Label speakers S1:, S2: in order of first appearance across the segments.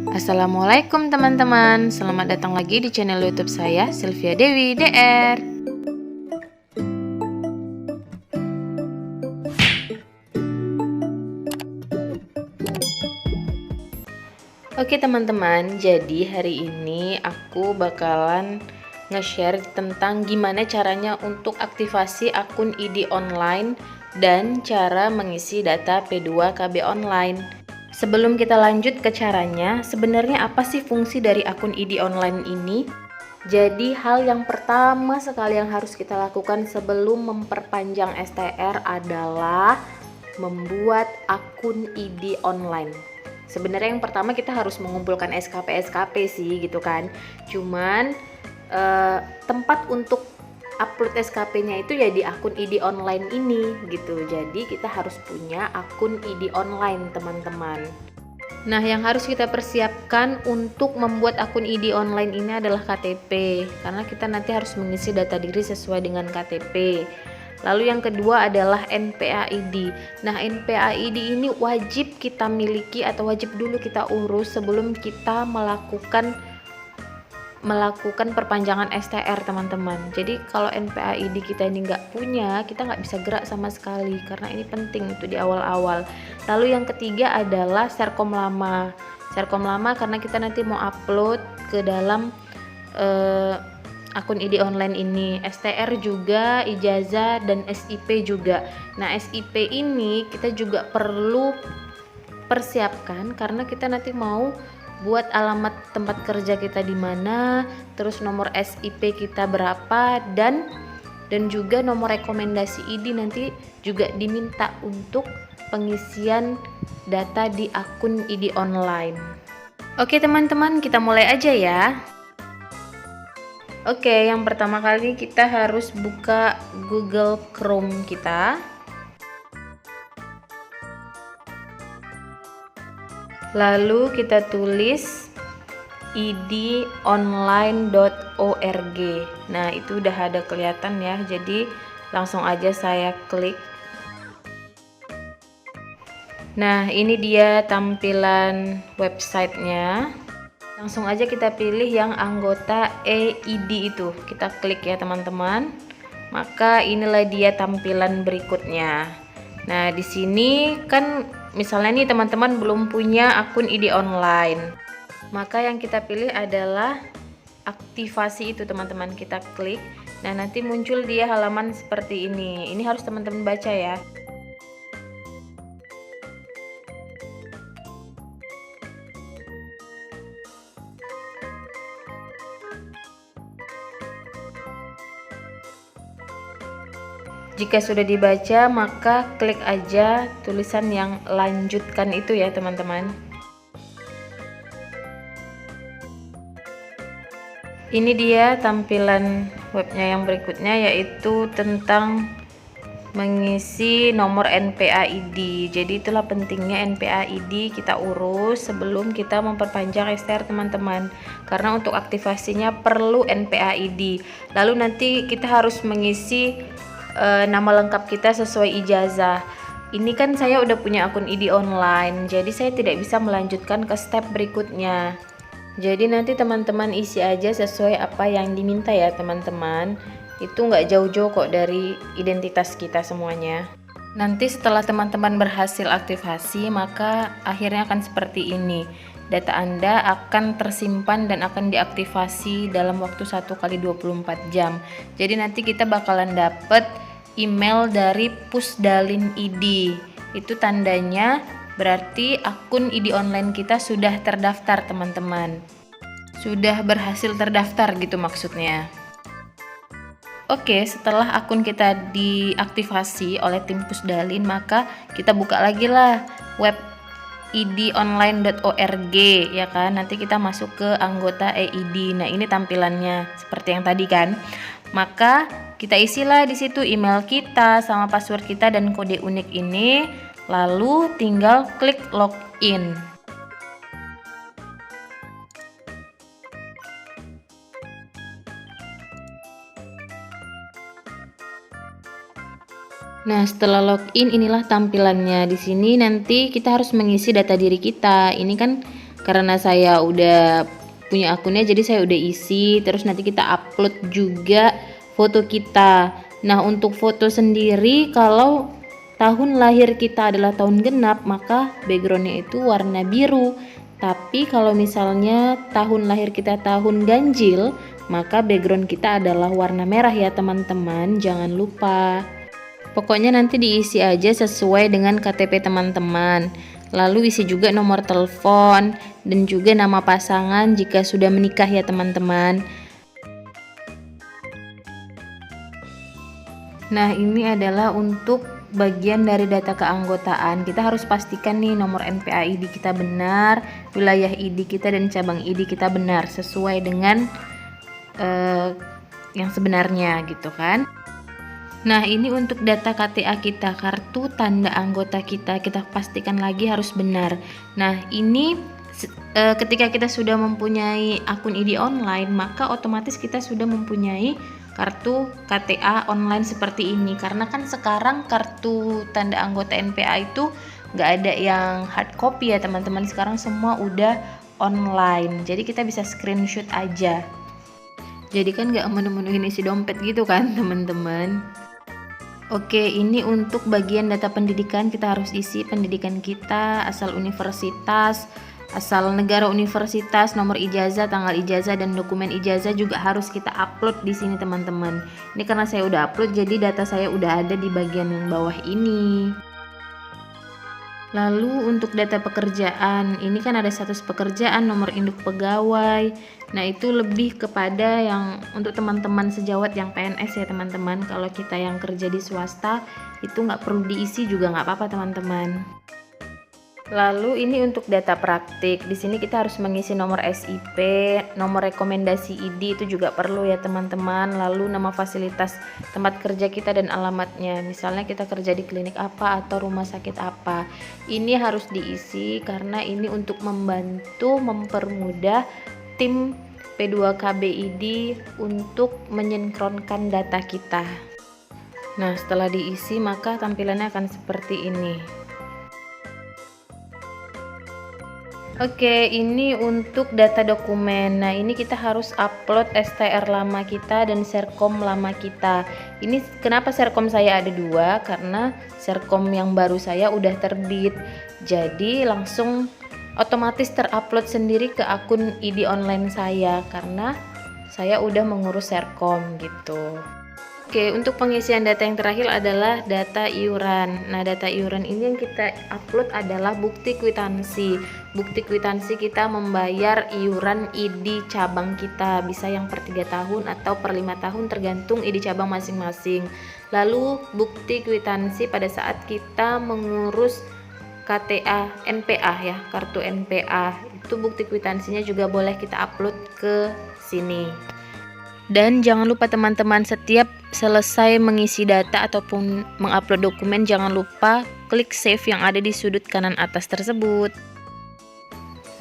S1: Assalamualaikum teman-teman, selamat datang lagi di channel YouTube saya, Sylvia Dewi DR. Oke teman-teman, jadi hari ini aku bakalan nge-share tentang gimana caranya untuk aktivasi akun ID online dan cara mengisi data P2KB online. Sebelum kita lanjut ke caranya, sebenarnya apa sih fungsi dari akun ID online ini? Jadi hal yang pertama sekali yang harus kita lakukan sebelum memperpanjang STR adalah membuat akun ID online. Sebenarnya yang pertama kita harus mengumpulkan SKP sih gitu kan. Cuman tempat untuk upload SKP-nya itu ya di akun ID online ini gitu. Jadi kita harus punya akun ID online teman-teman. Nah, yang harus kita persiapkan untuk membuat akun ID online ini adalah KTP, karena kita nanti harus mengisi data diri sesuai dengan KTP. Lalu yang kedua adalah NPA-ID. Nah, NPA-ID ini wajib kita miliki atau wajib dulu kita urus sebelum kita melakukan perpanjangan STR teman-teman. Jadi kalau NPA-ID kita ini nggak punya, kita nggak bisa gerak sama sekali karena ini penting itu di awal-awal. Lalu yang ketiga adalah Serkom lama. Serkom lama karena kita nanti mau upload ke dalam akun ID online ini. STR juga, ijazah dan SIP juga. Nah, SIP ini kita juga perlu persiapkan karena kita nanti mau buat alamat tempat kerja kita di mana, terus nomor SIP kita berapa, dan juga nomor rekomendasi ID nanti juga diminta untuk pengisian data di akun ID online. Oke teman-teman, kita mulai aja ya. Oke, yang pertama kali kita harus buka Google Chrome kita. Lalu kita tulis idonline.org. Nah, itu udah ada kelihatan ya. Jadi langsung aja saya klik. Nah, ini dia tampilan websitenya. Langsung aja kita pilih yang anggota EID itu. Kita klik ya teman-teman. Maka inilah dia tampilan berikutnya. Nah, di sini kan misalnya nih teman-teman belum punya akun ID online, maka yang kita pilih adalah aktivasi itu teman-teman, kita klik. Nah, nanti muncul dia halaman seperti ini. Ini harus teman-teman baca ya. Jika sudah dibaca, maka klik aja tulisan yang lanjutkan itu ya teman-teman. Ini dia tampilan webnya yang berikutnya, yaitu tentang mengisi nomor NPA-ID. Jadi itulah pentingnya NPA-ID kita urus sebelum kita memperpanjang STR teman-teman, karena untuk aktivasinya perlu NPA-ID. Lalu nanti kita harus mengisi nama lengkap kita sesuai ijazah. Ini kan saya udah punya akun ID online, jadi saya tidak bisa melanjutkan ke step berikutnya. Jadi nanti teman-teman isi aja sesuai apa yang diminta ya teman-teman. Itu nggak jauh-jauh kok dari identitas kita semuanya. Nanti setelah teman-teman berhasil aktivasi, maka akhirnya akan seperti ini. Data Anda akan tersimpan dan akan diaktifasi dalam waktu 1x24 jam. Jadi nanti kita bakalan dapet email dari Pusdalin ID. Itu tandanya berarti akun ID online kita sudah terdaftar teman-teman. Sudah berhasil terdaftar gitu maksudnya. Oke, setelah akun kita diaktifasi oleh tim Pusdalin, maka kita buka lagi lah web idonline.org ya kan. Nanti kita masuk ke anggota EID. Nah, ini tampilannya seperti yang tadi kan. Maka kita isilah di situ email kita sama password kita dan kode unik ini, lalu tinggal klik login. Nah, setelah login inilah tampilannya. Di sini nanti kita harus mengisi data diri kita. Ini kan karena saya udah punya akunnya jadi saya udah isi. Terus nanti kita upload juga foto kita. Nah, untuk foto sendiri kalau tahun lahir kita adalah tahun genap, maka backgroundnya itu warna biru. Tapi kalau misalnya tahun lahir kita tahun ganjil, maka background kita adalah warna merah ya teman-teman, jangan lupa. Pokoknya nanti diisi aja sesuai dengan KTP teman-teman. Lalu isi juga nomor telepon dan juga nama pasangan jika sudah menikah ya teman-teman. Nah, ini adalah untuk bagian dari data keanggotaan. Kita harus pastikan nih nomor NPA ID kita benar, wilayah ID kita dan cabang ID kita benar sesuai dengan yang sebenarnya gitu kan. Nah, ini untuk data KTA kita, kartu tanda anggota kita pastikan lagi harus benar. Nah, ini ketika kita sudah mempunyai akun ID online, maka otomatis kita sudah mempunyai kartu KTA online seperti ini. Karena kan sekarang kartu tanda anggota NPA itu nggak ada yang hard copy ya teman-teman, sekarang semua udah online, jadi kita bisa screenshot aja. Jadi kan nggak menemuin isi dompet gitu kan teman-teman. Oke, ini untuk bagian data pendidikan, kita harus isi pendidikan kita, asal universitas, asal negara universitas, nomor ijazah, tanggal ijazah, dan dokumen ijazah juga harus kita upload di sini teman-teman. Ini karena saya udah upload, jadi data saya udah ada di bagian yang bawah ini. Lalu untuk data pekerjaan, ini kan ada status pekerjaan, nomor induk pegawai. Nah, itu lebih kepada yang untuk teman-teman sejawat yang PNS ya teman-teman. Kalau kita yang kerja di swasta itu nggak perlu diisi juga nggak apa-apa teman-teman. Lalu ini untuk data praktik. Di sini kita harus mengisi nomor SIP, nomor rekomendasi ID itu juga perlu ya teman-teman. Lalu nama fasilitas tempat kerja kita dan alamatnya. Misalnya kita kerja di klinik apa atau rumah sakit apa. Ini harus diisi karena ini untuk membantu mempermudah tim P2KBID untuk mensinkronkan data kita. Nah, setelah diisi maka tampilannya akan seperti ini. Oke, ini untuk data dokumen. Nah, ini kita harus upload STR lama kita dan Serkom lama kita. Ini kenapa Serkom saya ada dua? Karena Serkom yang baru saya udah terbit. Jadi langsung otomatis terupload sendiri ke akun ID online saya karena saya udah mengurus Serkom gitu. Oke, untuk pengisian data yang terakhir adalah data iuran. Nah, data iuran ini yang kita upload adalah bukti kwitansi. Bukti kwitansi kita membayar iuran ID cabang kita, bisa yang per 3 tahun atau per 5 tahun tergantung ID cabang masing-masing. Lalu bukti kwitansi pada saat kita mengurus KTA NPA ya, kartu NPA. Itu bukti kwitansinya juga boleh kita upload ke sini. Dan jangan lupa teman-teman, setiap selesai mengisi data ataupun mengupload dokumen, jangan lupa klik save yang ada di sudut kanan atas tersebut.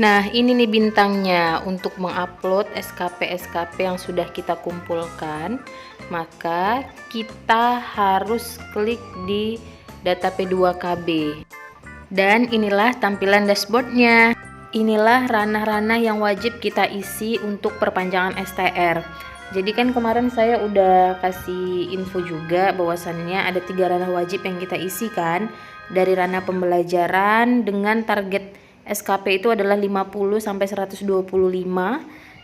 S1: Nah, ini nih bintangnya untuk mengupload SKP yang sudah kita kumpulkan. Maka kita harus klik di data P2KB. Dan inilah tampilan dashboardnya. Inilah ranah-ranah yang wajib kita isi untuk perpanjangan STR. Jadi kan kemarin saya udah kasih info juga bahwasannya ada 3 ranah wajib yang kita isi kan. Dari ranah pembelajaran dengan target SKP itu adalah 50 sampai 125,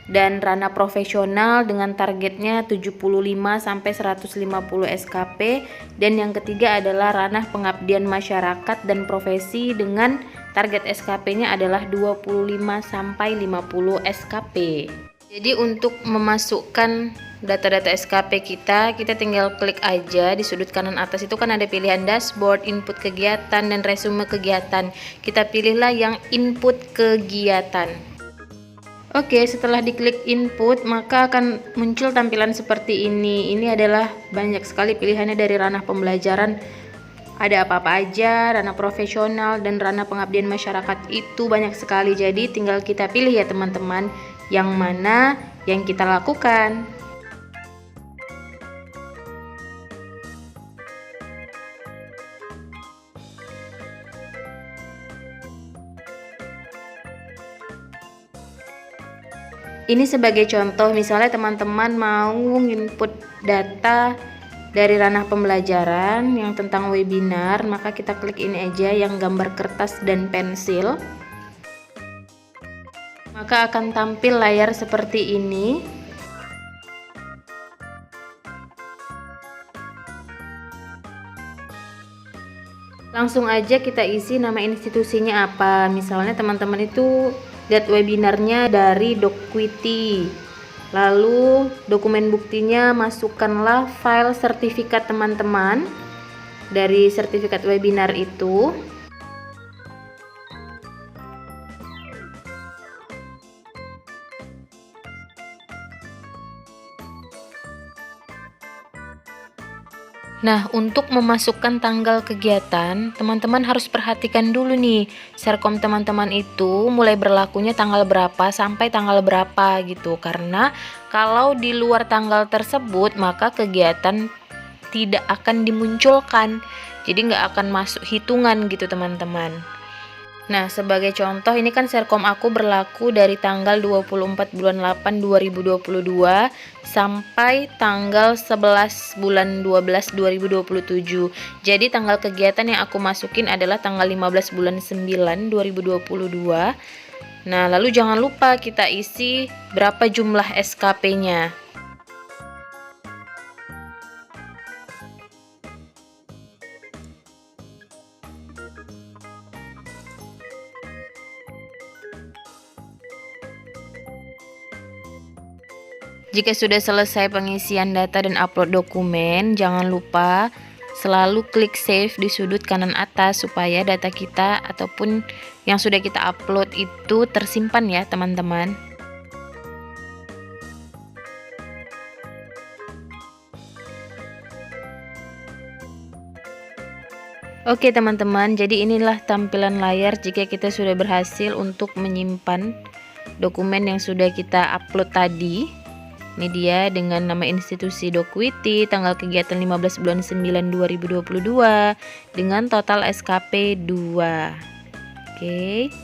S1: dan ranah profesional dengan targetnya 75 sampai 150 SKP, dan yang ketiga adalah ranah pengabdian masyarakat dan profesi dengan target SKP-nya adalah 25 sampai 50 SKP. Jadi untuk memasukkan data-data SKP kita tinggal klik aja di sudut kanan atas, itu kan ada pilihan dashboard, input kegiatan, dan resume kegiatan. Kita pilihlah yang input kegiatan. Oke, setelah diklik input maka akan muncul tampilan seperti ini. Ini adalah banyak sekali pilihannya dari ranah pembelajaran. Ada apa-apa aja, ranah profesional dan ranah pengabdian masyarakat itu banyak sekali. Jadi tinggal kita pilih ya teman-teman, yang mana yang kita lakukan. Ini sebagai contoh, misalnya teman-teman mau input data dari ranah pembelajaran yang tentang webinar, maka kita klik ini aja yang gambar kertas dan pensil. Maka akan tampil layar seperti ini. Langsung aja kita isi nama institusinya apa. Misalnya teman-teman itu lihat webinarnya dari Docquity. Lalu dokumen buktinya masukkanlah file sertifikat teman-teman dari sertifikat webinar itu. Nah, untuk memasukkan tanggal kegiatan, teman-teman harus perhatikan dulu nih, Serkom teman-teman itu mulai berlakunya tanggal berapa sampai tanggal berapa gitu. Karena kalau di luar tanggal tersebut, maka kegiatan tidak akan dimunculkan. Jadi nggak akan masuk hitungan gitu teman-teman. Nah, sebagai contoh ini kan Serkom aku berlaku dari tanggal 24 bulan 8 2022 sampai tanggal 11 bulan 12 2027. Jadi tanggal kegiatan yang aku masukin adalah tanggal 15 bulan 9 2022. Nah, lalu jangan lupa kita isi berapa jumlah SKP-nya. Jika sudah selesai pengisian data dan upload dokumen, jangan lupa selalu klik save di sudut kanan atas supaya data kita ataupun yang sudah kita upload itu tersimpan ya teman-teman. Oke teman-teman, jadi inilah tampilan layar jika kita sudah berhasil untuk menyimpan dokumen yang sudah kita upload tadi. Ini dia dengan nama institusi Docquity, tanggal kegiatan 15 bulan 9 2022 dengan total SKP 2. Oke.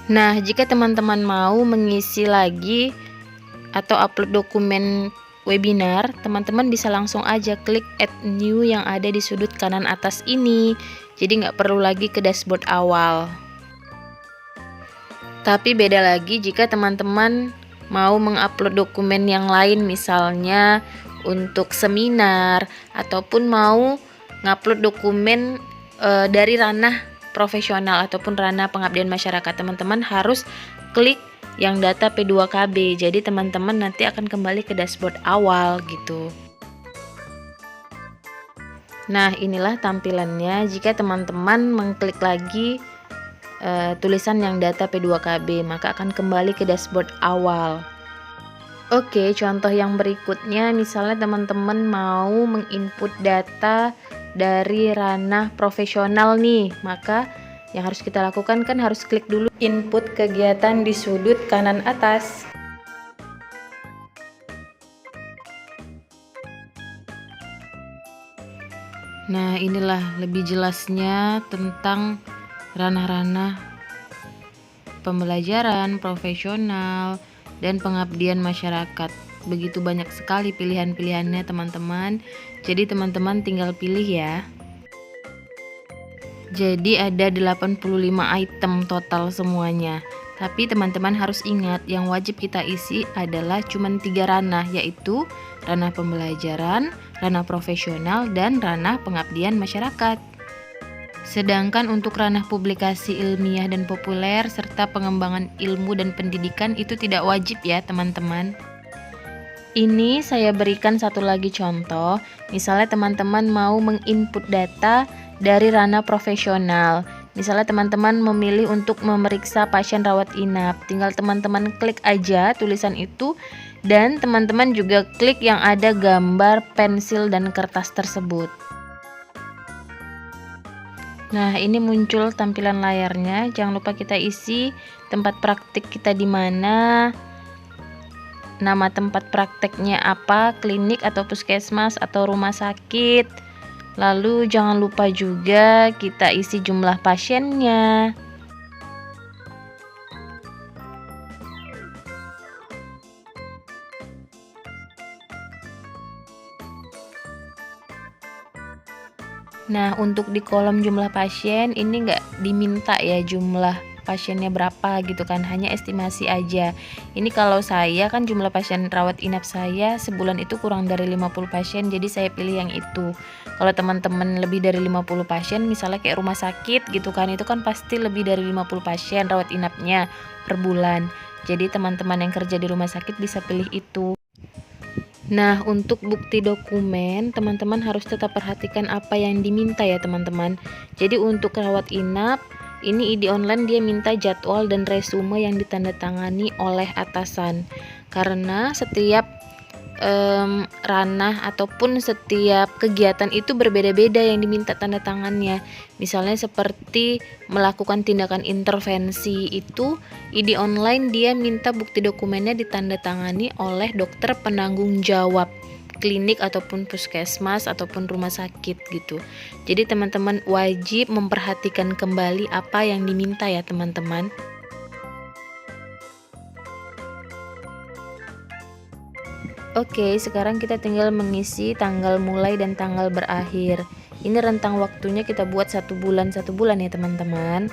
S1: Nah, jika teman-teman mau mengisi lagi atau upload dokumen webinar, teman-teman bisa langsung aja klik add new yang ada di sudut kanan atas ini. Jadi nggak perlu lagi ke dashboard awal. Tapi beda lagi jika teman-teman mau mengupload dokumen yang lain, misalnya untuk seminar ataupun mau ngupload dokumen dari ranah profesional ataupun ranah pengabdian masyarakat. Teman-teman harus klik yang data P2KB. Jadi teman-teman nanti akan kembali ke dashboard awal gitu. Nah, inilah tampilannya jika teman-teman mengklik lagi tulisan yang data P2KB, maka akan kembali ke dashboard awal. Oke, contoh yang berikutnya, misalnya teman-teman mau menginput data dari ranah profesional nih, maka yang harus kita lakukan kan harus klik dulu input kegiatan di sudut kanan atas. Nah, inilah lebih jelasnya tentang ranah-ranah pembelajaran, profesional, dan pengabdian masyarakat. Begitu banyak sekali pilihan-pilihannya teman-teman. Jadi teman-teman tinggal pilih ya. Jadi ada 85 item total semuanya. Tapi teman-teman harus ingat yang wajib kita isi adalah cuma 3 ranah, yaitu ranah pembelajaran, ranah profesional, dan ranah pengabdian masyarakat. Sedangkan untuk ranah publikasi ilmiah dan populer serta pengembangan ilmu dan pendidikan itu tidak wajib ya teman-teman. Ini saya berikan satu lagi contoh, misalnya teman-teman mau menginput data dari ranah profesional. Misalnya teman-teman memilih untuk memeriksa pasien rawat inap, tinggal teman-teman klik aja tulisan itu dan teman-teman juga klik yang ada gambar pensil dan kertas tersebut. Nah, ini muncul tampilan layarnya. Jangan lupa kita isi tempat praktik kita di mana, nama tempat prakteknya apa, klinik atau puskesmas atau rumah sakit. Lalu jangan lupa juga kita isi jumlah pasiennya. Nah, untuk di kolom jumlah pasien ini nggak diminta ya jumlah pasiennya berapa gitu kan, hanya estimasi aja. Ini kalau saya kan jumlah pasien rawat inap saya sebulan itu kurang dari 50 pasien, jadi saya pilih yang itu. Kalau teman-teman lebih dari 50 pasien, misalnya kayak rumah sakit gitu kan, itu kan pasti lebih dari 50 pasien rawat inapnya per bulan. Jadi teman-teman yang kerja di rumah sakit bisa pilih itu. Nah, untuk bukti dokumen, teman-teman harus tetap perhatikan apa yang diminta ya, teman-teman. Jadi untuk rawat inap, ini ID online dia minta jadwal dan resume yang ditandatangani oleh atasan. Karena setiap ranah ataupun setiap kegiatan itu berbeda-beda yang diminta tanda tangannya. Misalnya seperti melakukan tindakan intervensi itu ID online dia minta bukti dokumennya ditandatangani oleh dokter penanggung jawab klinik ataupun puskesmas ataupun rumah sakit gitu. Jadi teman-teman wajib memperhatikan kembali apa yang diminta ya teman-teman. Oke, sekarang kita tinggal mengisi tanggal mulai dan tanggal berakhir. Ini rentang waktunya kita buat 1 bulan ya teman-teman.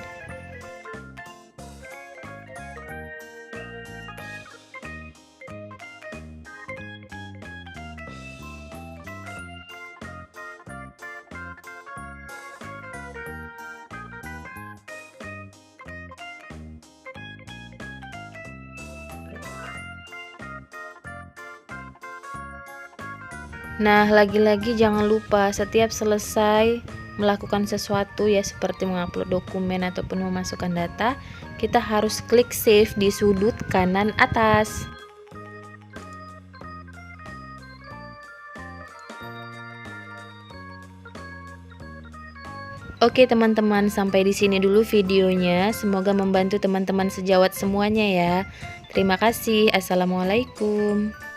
S1: Nah, lagi-lagi jangan lupa setiap selesai melakukan sesuatu ya seperti mengupload dokumen ataupun memasukkan data, kita harus klik save di sudut kanan atas. Oke teman-teman, sampai di sini dulu videonya. Semoga membantu teman-teman sejawat semuanya ya. Terima kasih. Assalamualaikum.